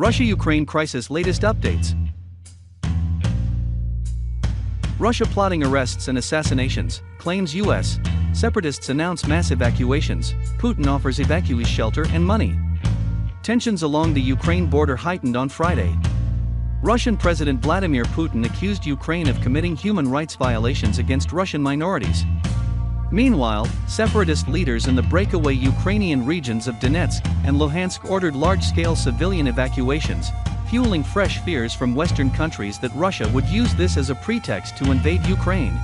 Russia-Ukraine crisis latest updates. Russia plotting arrests and assassinations, claims US. Separatists announce mass evacuations, Putin offers evacuees shelter and money. Tensions along the Ukraine border heightened on Friday. Russian President Vladimir Putin accused Ukraine of committing human rights violations against Russian minorities. Meanwhile, separatist leaders in the breakaway Ukrainian regions of Donetsk and Luhansk ordered large-scale civilian evacuations, fueling fresh fears from Western countries that Russia would use this as a pretext to invade Ukraine.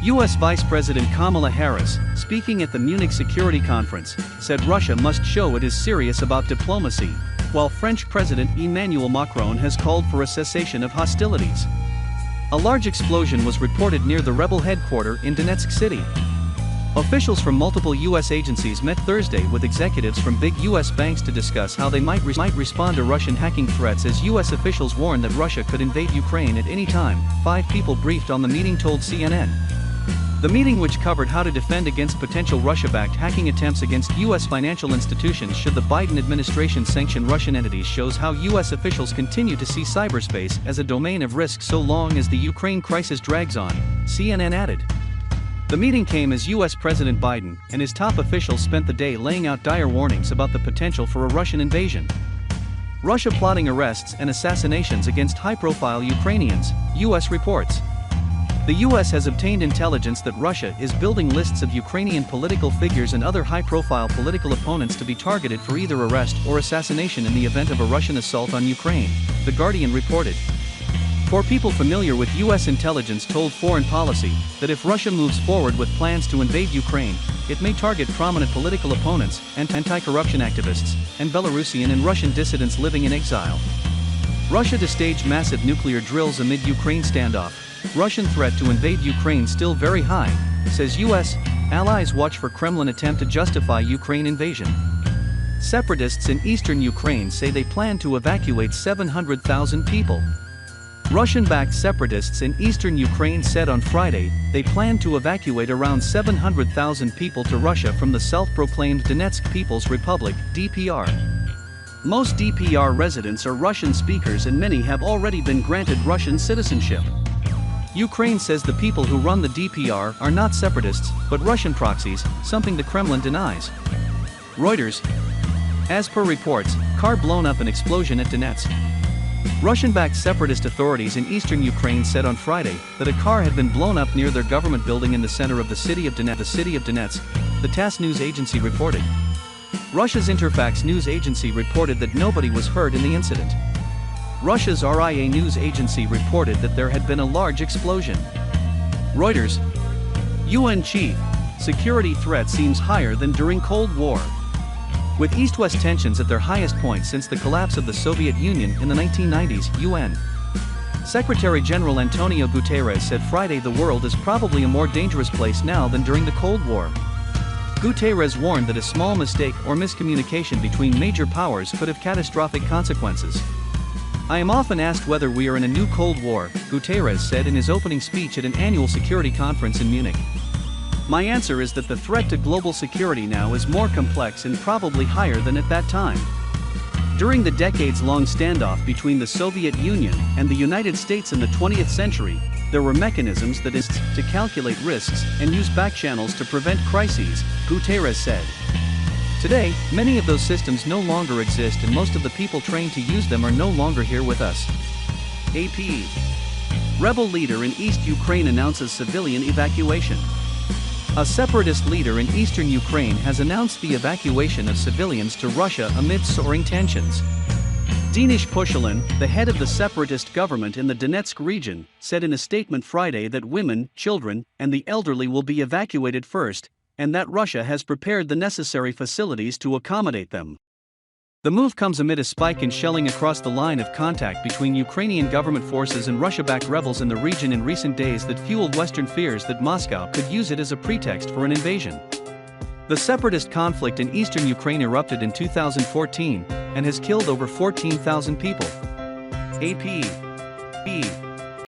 U.S. Vice President Kamala Harris, speaking at the Munich Security Conference, said Russia must show it is serious about diplomacy, while French President Emmanuel Macron has called for a cessation of hostilities. A large explosion was reported near the rebel headquarters in Donetsk City. Officials from multiple U.S. agencies met Thursday with executives from big U.S. banks to discuss how they might respond to Russian hacking threats as U.S. officials warned that Russia could invade Ukraine at any time, 5 people briefed on the meeting told CNN. The meeting, which covered how to defend against potential Russia-backed hacking attempts against U.S. financial institutions should the Biden administration sanction Russian entities, shows how U.S. officials continue to see cyberspace as a domain of risk so long as the Ukraine crisis drags on, CNN added. The meeting came as U.S. President Biden and his top officials spent the day laying out dire warnings about the potential for a Russian invasion. Russia plotting arrests and assassinations against high-profile Ukrainians, U.S. reports. The U.S. has obtained intelligence that Russia is building lists of Ukrainian political figures and other high-profile political opponents to be targeted for either arrest or assassination in the event of a Russian assault on Ukraine, The Guardian reported. 4 people familiar with U.S. intelligence told Foreign Policy that if Russia moves forward with plans to invade Ukraine, it may target prominent political opponents, anti-corruption activists, and Belarusian and Russian dissidents living in exile. Russia to stage massive nuclear drills amid Ukraine standoff. Russian threat to invade Ukraine still very high, says U.S. Allies watch for Kremlin attempt to justify Ukraine invasion. Separatists in eastern Ukraine say they plan to evacuate 700,000 people. Russian-backed separatists in eastern Ukraine said on Friday they plan to evacuate around 700,000 people to Russia from the self-proclaimed Donetsk People's Republic, DPR. Most DPR residents are Russian speakers and many have already been granted Russian citizenship. Ukraine says the people who run the DPR are not separatists, but Russian proxies, something the Kremlin denies. Reuters. As per reports, car blown up in explosion at Donetsk. Russian-backed separatist authorities in eastern Ukraine said on Friday that a car had been blown up near their government building in the center of the city of Donetsk, the TASS news agency reported. Russia's Interfax news agency reported that nobody was hurt in the incident. Russia's RIA news agency reported that there had been a large explosion. Reuters. UN chief. Security threat seems higher than during Cold War. With East-West tensions at their highest point since the collapse of the Soviet Union in the 1990s, UN Secretary-General Antonio Guterres said Friday the world is probably a more dangerous place now than during the Cold War. Guterres warned that a small mistake or miscommunication between major powers could have catastrophic consequences. I am often asked whether we are in a new Cold War, Guterres said in his opening speech at an annual security conference in Munich. My answer is that the threat to global security now is more complex and probably higher than at that time. During the decades-long standoff between the Soviet Union and the United States in the 20th century, there were mechanisms that is to calculate risks and use backchannels to prevent crises, Guterres said. Today, many of those systems no longer exist and most of the people trained to use them are no longer here with us. AP. Rebel leader in East Ukraine announces civilian evacuation. A separatist leader in eastern Ukraine has announced the evacuation of civilians to Russia amid soaring tensions. Denis Pushilin, the head of the separatist government in the Donetsk region, said in a statement Friday that women, children, and the elderly will be evacuated first, and that Russia has prepared the necessary facilities to accommodate them. The move comes amid a spike in shelling across the line of contact between Ukrainian government forces and Russia-backed rebels in the region in recent days that fueled Western fears that Moscow could use it as a pretext for an invasion. The separatist conflict in eastern Ukraine erupted in 2014 and has killed over 14,000 people. AP.